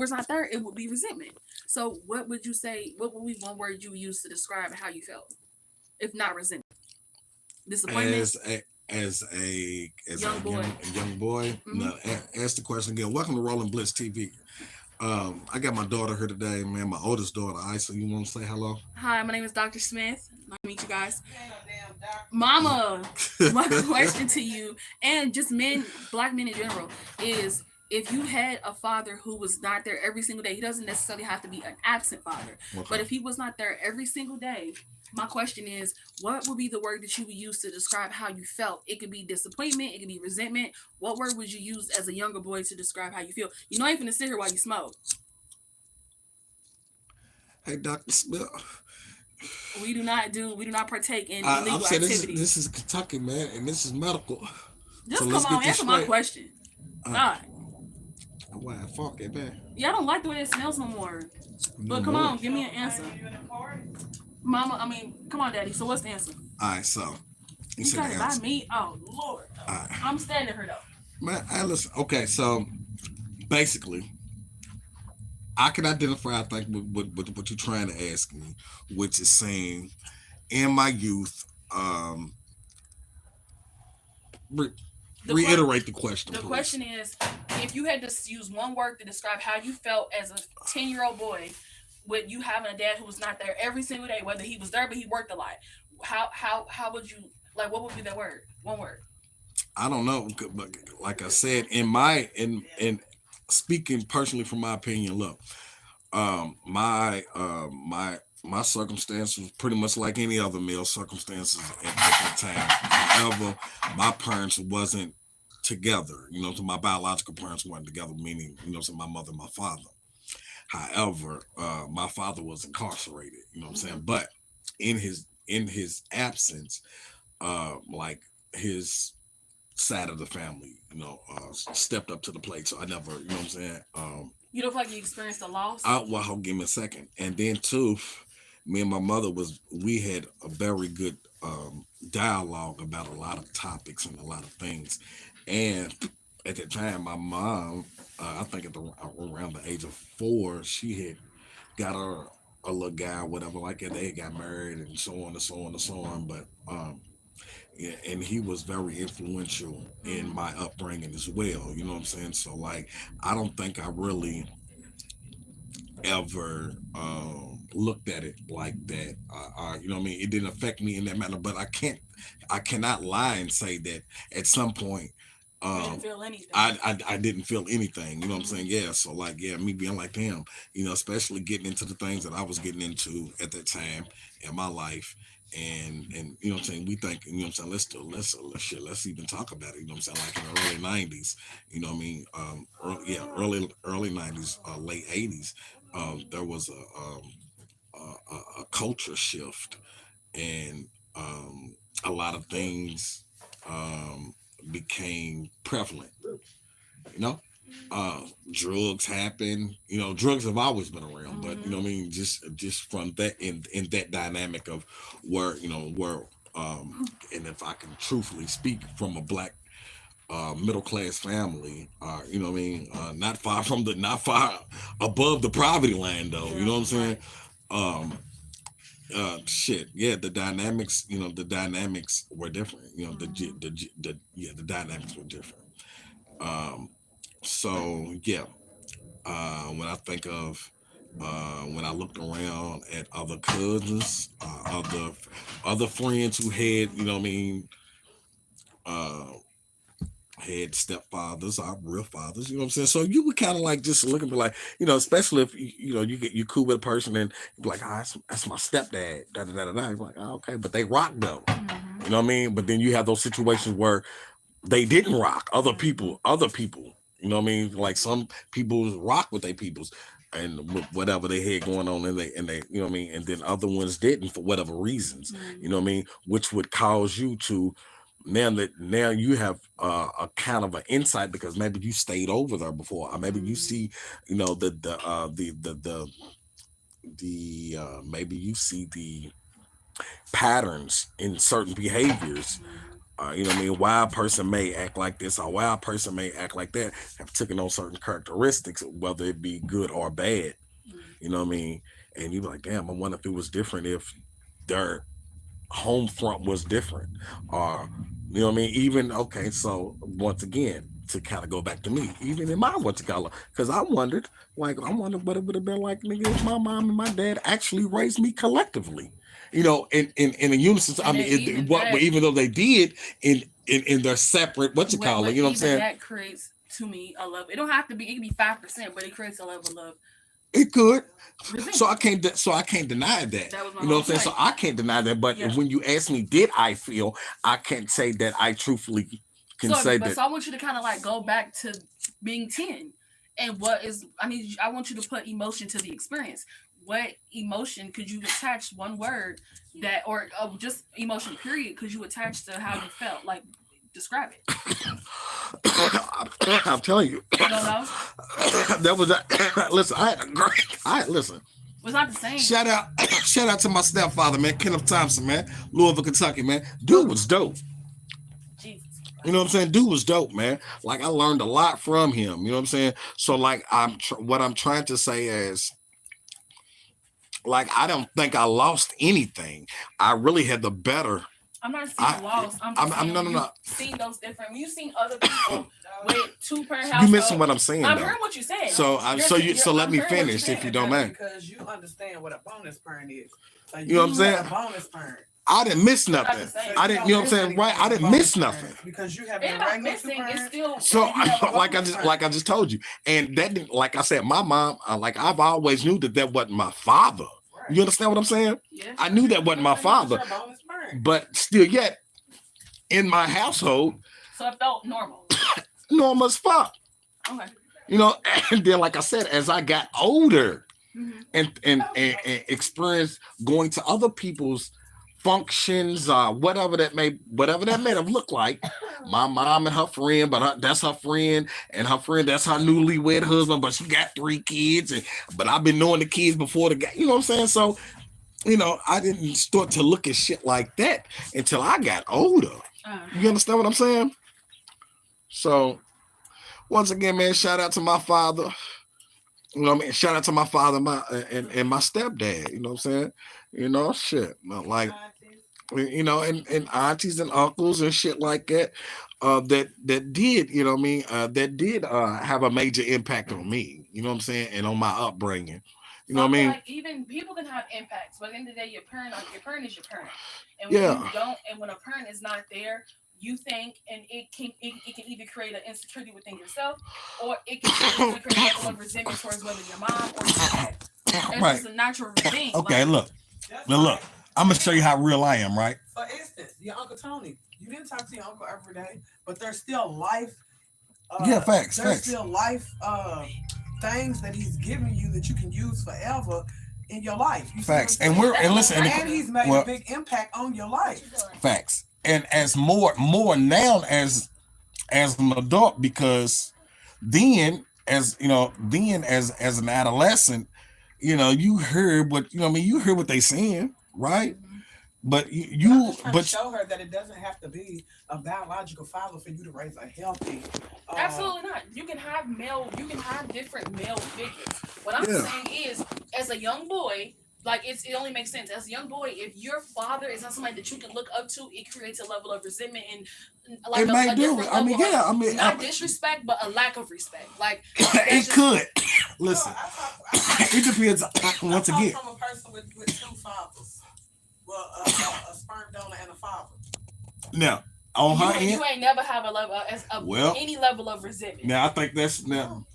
was not there, it would be resentment. So what would you say? What would be one word you would use to describe how you felt, if not resentment? Disappointment. As a Young boy. young boy. Hmm. Now, ask the question again. Welcome to Rolling Blitz TV. I got my daughter here today, man. My oldest daughter, Isa. You want to say hello? Hi, my name is Dr. Smith. Nice to meet you guys. Mama, my question to you, and just men, black men in general, is if you had a father who was not there every single day, he doesn't necessarily have to be an absent father, Okay. but if he was not there every single day, my question is, what would be the word that you would use to describe how you felt? It could be disappointment, it could be resentment. What word would you use as a younger boy to describe how you feel? You know, I ain't finna sit here while you smoke. Hey, Dr. Smith. We do not partake in I'm illegal saying activities. this is Kentucky, man, and this is medical. So Just come let's on, get this answer my straight. question. Uh, God. Why fuck it, man? Yeah, I don't like the way it smells no more. No But come more. on, give me an answer. Mama, I mean, come on, Daddy. So what's the answer? All right, so you You said got the it by answer. me? Oh, Lord. All right, I'm standing her, though. man. I listen. Okay, so basically, I can identify. I think with what you're trying to ask me, which is saying in my youth. Re- The, que- Reiterate the question, the please. question is, if you had to use one word to describe how you felt as a 10-year-old boy with you having a dad who was not there every single day, whether he was there but he worked a lot, how would you, like, what would be that word? One word. I don't know, but like I said, in speaking personally from my opinion, look, my circumstance was pretty much like any other male circumstances at that time. However, my parents wasn't together. So my biological parents weren't together, meaning so my mother and my father. However, my father was incarcerated. You know what I'm saying? Mm-hmm. But in his absence, like his side of the family, stepped up to the plate. So I never, you know what I'm saying? You don't feel like you experienced a loss? Well, give me a second. And then too, me and my mother we had a very good dialogue about a lot of topics and a lot of things. And at the time, my mom, I think around the age of 4, she had got a little guy, whatever, like that. They had got married and so on and so on and so on. But yeah, and he was very influential in my upbringing as well. You know what I'm saying? So like, I don't think I really ever looked at it like that. You know what I mean? It didn't affect me in that manner. But I cannot lie and say that at some point You didn't um, feel anything. I didn't feel anything. You know what I'm saying? Mm-hmm. Yeah. So like, yeah, me being like him, especially getting into the things that I was getting into at that time in my life. And you know what I'm saying, we think, what I'm saying, let's even talk about it, you know what I'm saying, like in the early 90s, you know what I mean, early 90s, late 80s, there was a culture shift, and a lot of things became prevalent, you know. uh Drugs happen, drugs have always been around, but Mm-hmm. I mean, just from that, in that dynamic of where, and if I can truthfully speak from a black middle class family, what I mean, not far above the poverty line though, you Yeah, know what I'm saying. right. um Shit, yeah, the dynamics were different, Mm-hmm. the dynamics were different. um so yeah, when I think of when I looked around at other cousins, other friends who had, what I mean, uh, had stepfathers, our real fathers, you know what I'm saying? So you would kind of like just look and be like, especially if you cool with a person and you be like, ah, that's my stepdad, da da da da da. You're like, oh, okay, but they rock though, Mm-hmm. you know what I mean? But then you have those situations where they didn't rock. Mm-hmm. Other people. You know what I mean? Like some people rock with their peoples and whatever they had going on, and they, you know what I mean. And then other ones didn't for whatever reasons. You know Mm-hmm. what I mean? Which would cause you to now you have a kind of an insight because maybe you stayed over there before, or maybe you Mm-hmm. see, maybe you see the patterns in certain behaviors You know what I mean? Why a person may act like this or why a person may act like that have taken on certain characteristics, whether it be good or bad. You know what I mean? And you be like, damn, I wonder if it was different if their home front was different. Or, you know what I mean? Even, okay, so once again, to kind of go back to me, even in my what you call it, because I wondered what it would have been like, nigga, if my mom and my dad actually raised me collectively. You know, in a unison. I And mean, then even what that- even though they did in their separate what you call it, you know what I'm saying? That creates to me a love. It don't have to be. It can be 5%, but it creates a level of It could. resentment. So I can't deny that. That was my You know what I'm whole saying? So point. I can't deny that. But Yeah. when you ask me, did I feel? I can't say that I truthfully can say that. So I want you to kind of like go back to being 10, and I want you to put emotion to the experience. What emotion could you attach one word that, or just emotion period, could you attach to how you felt? Like, describe it. I'm telling you. You don't know? That was listen. Listen. It's not the same. Shout out to my stepfather, man, Kenneth Thompson, man, Louisville, Kentucky, man. Dude was dope. Jesus. You know what I'm saying? Dude was dope, man. Like I learned a lot from him. You know what I'm saying? So like what I'm trying to say is, like, I don't think I lost anything. I really had the better. I'm not saying lost. I'm no. Seen those different. When you seen other people with 2-parent You household, missing what I'm saying? I'm though. hearing what you said. So let me finish if you don't mind. Because you understand what a bonus parent is. Like, You know what I'm saying? A bonus parent. I didn't miss nothing. I didn't. You know what I'm saying? Right? I didn't miss nothing. Because you have It's been not missing. It's still So like I just told you, and that didn't. Like I said, my mom. Like I've always knew that wasn't my father. You understand what I'm saying? Yeah. I knew that wasn't my father, but still, yet in my household, So it felt normal. normal as fuck. Okay. You know, and then like I said, as I got older Mm-hmm. and experienced going to other people's functions, whatever that may have looked like. My mom and her friend, but that's her friend, and her friend that's her newlywed husband, but she got 3 kids, but I've been knowing the kids before the guy. You know what I'm saying? So, you know, I didn't start to look at shit like that until I got older. You understand what I'm saying? So, once again, man, shout out to my father. You know what I mean? Shout out to my father, and my stepdad. You know what I'm saying? You know, shit. Like, you know, and aunties and uncles and shit like that. That did, you know what I mean? That did have a major impact on me. You know what I'm saying? And on my upbringing. You know what I mean? Like even people can have impacts, but at the end of the day, your parent is your parent. And when you don't, and when a parent is not there, you think, and it can either create an insecurity within yourself, or it can create a level of resentment towards whether your mom or your dad. It's Right. just a natural thing. Okay, look. Now look, I'm gonna show you how real I am, right? For instance, your Uncle Tony, you didn't talk to your uncle every day, but there's still life. Facts. There's still life things that he's giving you that you can use forever in your life. You Facts. And listen, he's made a big impact on your life. Facts. And as more now as an adult, because then as an adolescent, you know, you heard what you heard what they saying, right? But but show her that it doesn't have to be a biological father for you to raise a healthy. Absolutely not. You can have different male figures. What I'm saying is, as a young boy, like it only makes sense. As a young boy, if your father is not somebody that you can look up to, it creates a level of resentment and like a different level not disrespect, but a lack of respect. Like it could. Listen, it depends. Once again, from a person with 2 fathers. Well, a sperm donor and a father. Now, on her end, you ain't never have a level any level of resentment. Now I think that's now.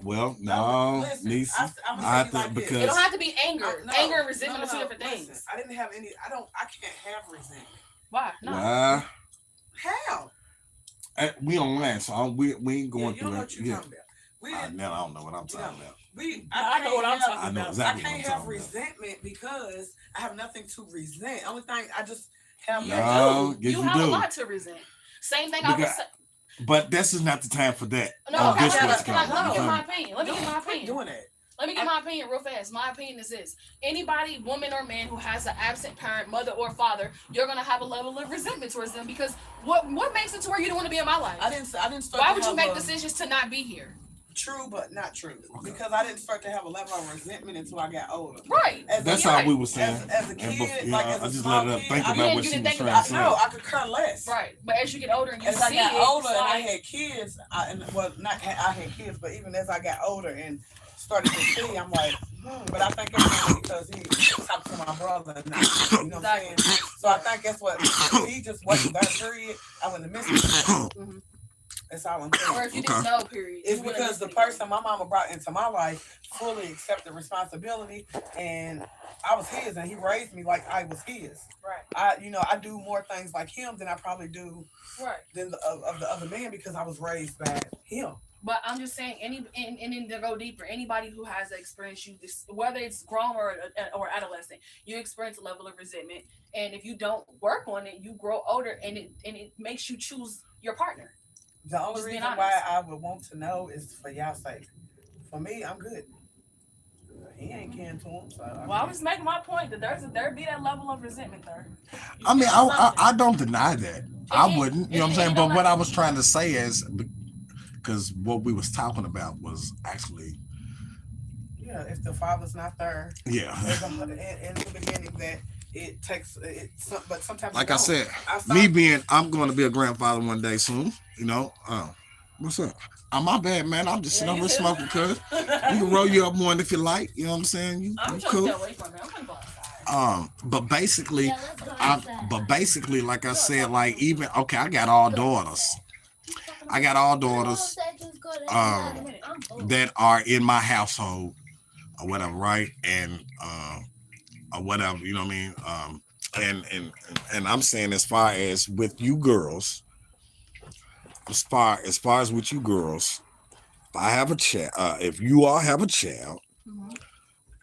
Well, no, Nisi. I think because it don't have to be anger. Anger and resentment are 2 different things. I didn't have any. I can't have resentment. Why? No. Why? How? We on land, so we ain't going through that. Yeah. Now I don't know what I'm talking about. I know what I'm talking about. I know exactly. I can't have resentment because I have nothing to resent. Only thing I just have. You have a lot to resent. Same thing I was saying. But this is not the time for that. No, okay, let me get my opinion. Doing that. Let me get my opinion real fast. My opinion is this: anybody, woman or man, who has an absent parent, mother or father, you're gonna have a level of resentment towards them because what makes it to where you don't want to be in my life? I didn't start. Why would you make decisions to not be here? True, but not true. Because I didn't start to have a level of resentment until I got older. Right. That's how we were saying. As a kid, like as I a just small let her kid, think I about mean, what you she didn't was think trying about to say. No, I could care less. Right. But as you get older and you as I see got it, older and I like, had kids, I had kids, but even as I got older and started to see, I'm like, but I think it's only because he talked to my brother and you know what I'm saying? So I think that's what he just wasn't there, period. I wouldn't have missed it. mhm. That's all I'm saying. Or if you didn't know, period. It's because the person my mama brought into my life fully accepted responsibility, and I was his, and he raised me like I was his. Right. I do more things like him than I probably do than of the other man because I was raised by him. But I'm just saying, and to go deeper, anybody who has that experience, whether it's grown or adolescent, you experience a level of resentment, and if you don't work on it, you grow older, and it makes you choose your partner. The only reason why I would want to know is for y'all's sake. For me, I'm good. He ain't caring to him. So I was making my point that there be that level of resentment there. I mean, I don't deny that. I wouldn't. You know what I'm saying? But what I was trying to say is, because what we was talking about was actually, if the father's not there, in the beginning that it takes it, but sometimes like I said, I'm going to be a grandfather one day soon. You know, what's up? My bad, man. I'm just sitting over smoking, cuz you can roll you up one if you like. You know what I'm saying? You cool. But basically, like I said, like even I got all daughters. That are in my household or whatever, right? And or whatever, you know what I mean? And I'm saying as far as with you girls, as far as with you girls, if I have a child, if you all have a child,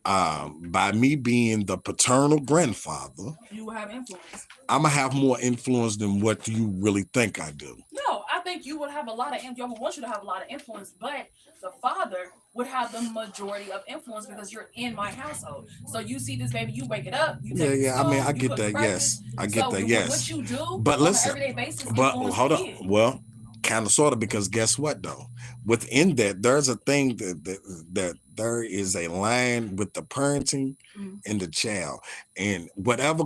by me being the paternal grandfather, you will have influence. I'm gonna have more influence than what you really think I do. No, I think you would have a lot of influence. I would want you to have a lot of influence, but the father would have the majority of influence because you're in my household. So you see this baby, you wake it up. You take it to I mean, school, I get that. Yes, I get that. Yes. What you do, but listen, on an everyday basis, but hold on. Well, kind of, sort of, because guess what though? Within that, there's a thing that there is a line with the parenting and the child, and whatever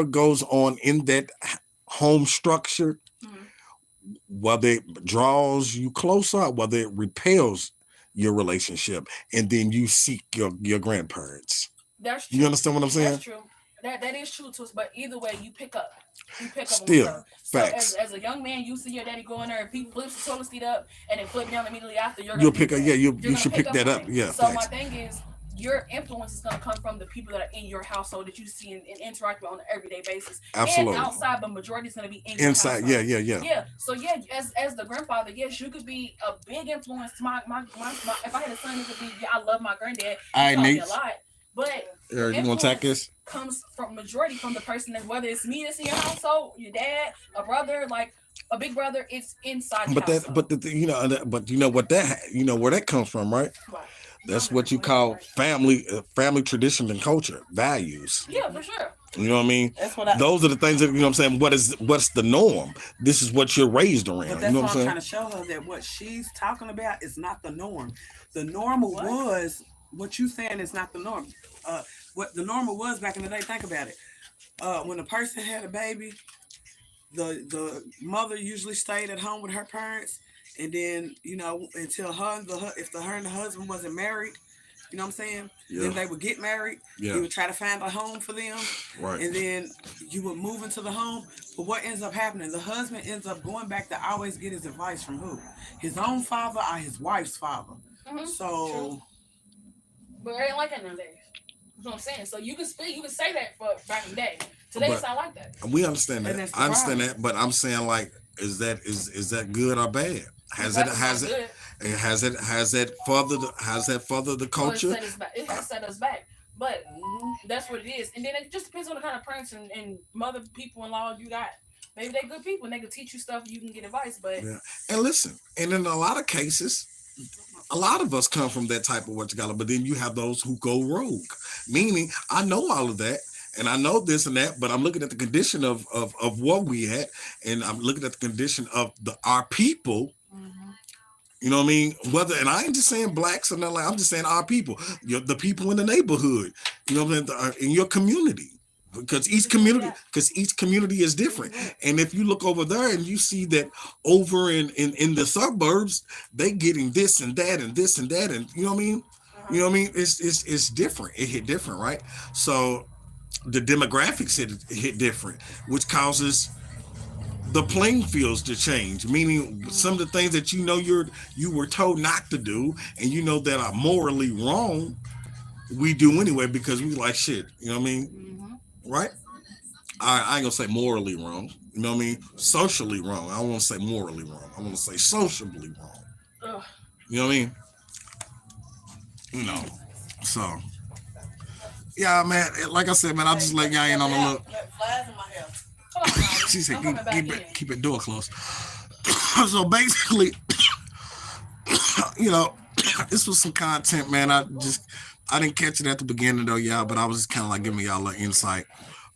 goes on in that home structure, whether it draws you closer, whether it repels your relationship, and then you seek your grandparents. That's true. You understand what I'm saying? That's true. That is true to us, but either way, you pick up. Still, facts. So as a young man, you see your daddy go in there, if he flips the toilet seat up and then flip down immediately after, you'll pick up. Yeah, you should pick that up. Yeah. So my thing is, your influence is going to come from the people that are in your household that you see and interact with on an everyday basis. Absolutely. And outside, but majority is going to be in your inside. Household. Yeah. So as the grandfather, yes, you could be a big influence to my if I had a son, it could be I love my granddad. He taught me a lot. But you want to take this? Comes from majority from the person that, whether it's me that's in your household, your dad, a brother, like a big brother, it's inside. But you know what where that comes from, right? That's what you call family tradition and culture, values. Yeah, for sure. You know what I mean? Those are the things that, you know what I'm saying, what's the norm? This is what you're raised around. But that's what I'm trying to show her, that what she's talking about is not the norm. The normal was what you saying is not the norm. What the normal was back in the day, think about it. When a person had a baby, the mother usually stayed at home with her parents, and then until her and the husband wasn't married, you know what I'm saying? Yeah. Then they would get married. Yeah. You would try to find a home for them. Right. And then you would move into the home. But what ends up happening? The husband ends up going back to always get his advice from who? His own father or his wife's father. Mm-hmm. So. True. But it ain't like that nowadays. That's what I'm saying. So you can say that for back in the day. Today it's not like that. We understand that. I understand that, but I'm saying, like, is that good or bad? Has it furthered the culture? Well, it has set us back. But that's what it is. And then it just depends on the kind of parents and mother people-in-law you got. Maybe they're good people and they can teach you stuff, you can get advice, but and listen, and in a lot of cases, a lot of us come from that type of what you got, but then you have those who go rogue, meaning I know all of that and I know this and that, but I'm looking at the condition of what we had, and I'm looking at the condition of our people. You know what I mean? Whether, and I ain't just saying blacks or nothing, like, I'm just saying our people, the people in the neighborhood, you know what I mean, in your community. Because each community is different. And if you look over there and you see that over in the suburbs, they getting this and that and this and that, and you know what I mean? You know what I mean? It's different. It hit different, right? So the demographics hit different, which causes the playing fields to change, meaning some of the things that you were told not to do and you know that are morally wrong, we do anyway because we like shit. You know what I mean? Right? I ain't gonna say morally wrong. You know what I mean? Socially wrong. I don't want to say morally wrong. I want to say socially wrong. You know what I mean? You know. So yeah, man. Like I said, man, I just let y'all in on the look. She said, keep it door closed. So basically, you know, this was some content, man. I didn't catch it at the beginning though, y'all, but I was just kind of like giving y'all an insight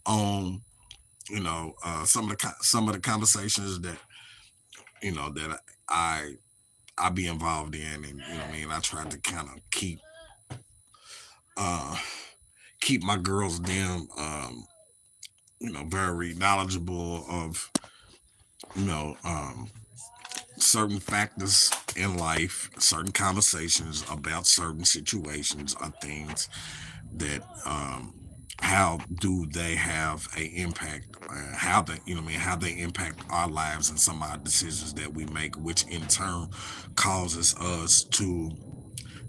on, you know, some of the conversations that, you know, that I be involved in, and you know what I mean. I tried to kind of keep my girls them, you know, very knowledgeable of, you know, certain factors in life, certain conversations about certain situations or things that how do they have a impact, how they, you know what I mean, how they impact our lives and some of our decisions that we make, which in turn causes us to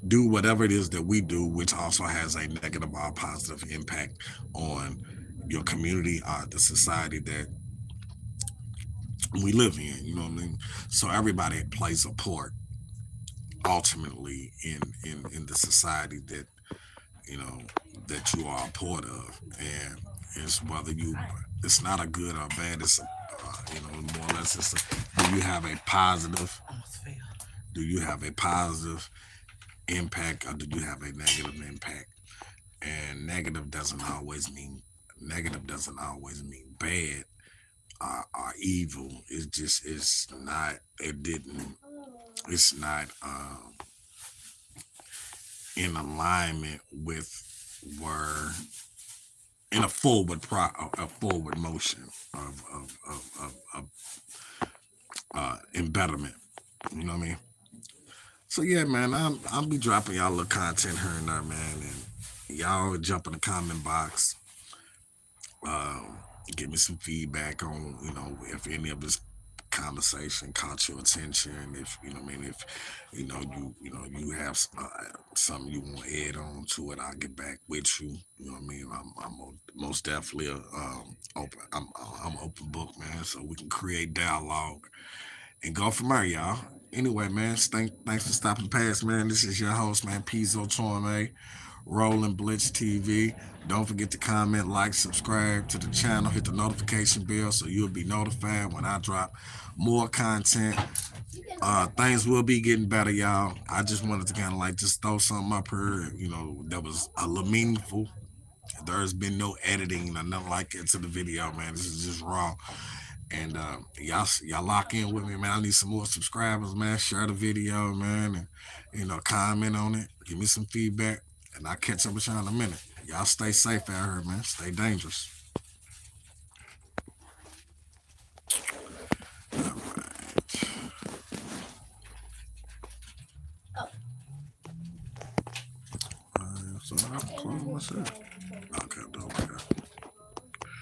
do whatever it is that we do, which also has a negative or positive impact on your community, the society that we live in. You know what I mean? So everybody plays a part ultimately in the society that, you know, that you are a part of, and it's whether it's not a good or bad, it's you know, more or less it's do you have a positive impact or do you have a negative impact? And negative doesn't always mean bad or evil. It's not in alignment with where in a forward motion of embetterment. You know what I mean? So yeah, man, I'll be dropping y'all a little content here and there, man, and y'all jump in the comment box. Give me some feedback on, you know, if any of this conversation caught your attention, if you know what I mean, if you know you have something you want to add on to it, I'll get back with you. You know what I mean? I'm most definitely open. I'm open book, man, so we can create dialogue and go from there, y'all. Anyway, man, thanks for stopping past, man. This is your host, man, Peezo Tormae, ROLL-N-BLITZTV. Don't forget to comment, like, subscribe to the channel, hit the notification bell so you'll be notified when I drop more content. Things will be getting better, y'all. I just wanted to kind of like just throw something up here, you know, that was a little meaningful. There's been no editing or nothing like it to the video, man. This is just raw. And y'all lock in with me, man. I need some more subscribers, man. Share the video, man, and you know, comment on it. Give me some feedback, and I'll catch up with y'all in a minute. Y'all stay safe out here, man. Stay dangerous. All right. So I'll close myself.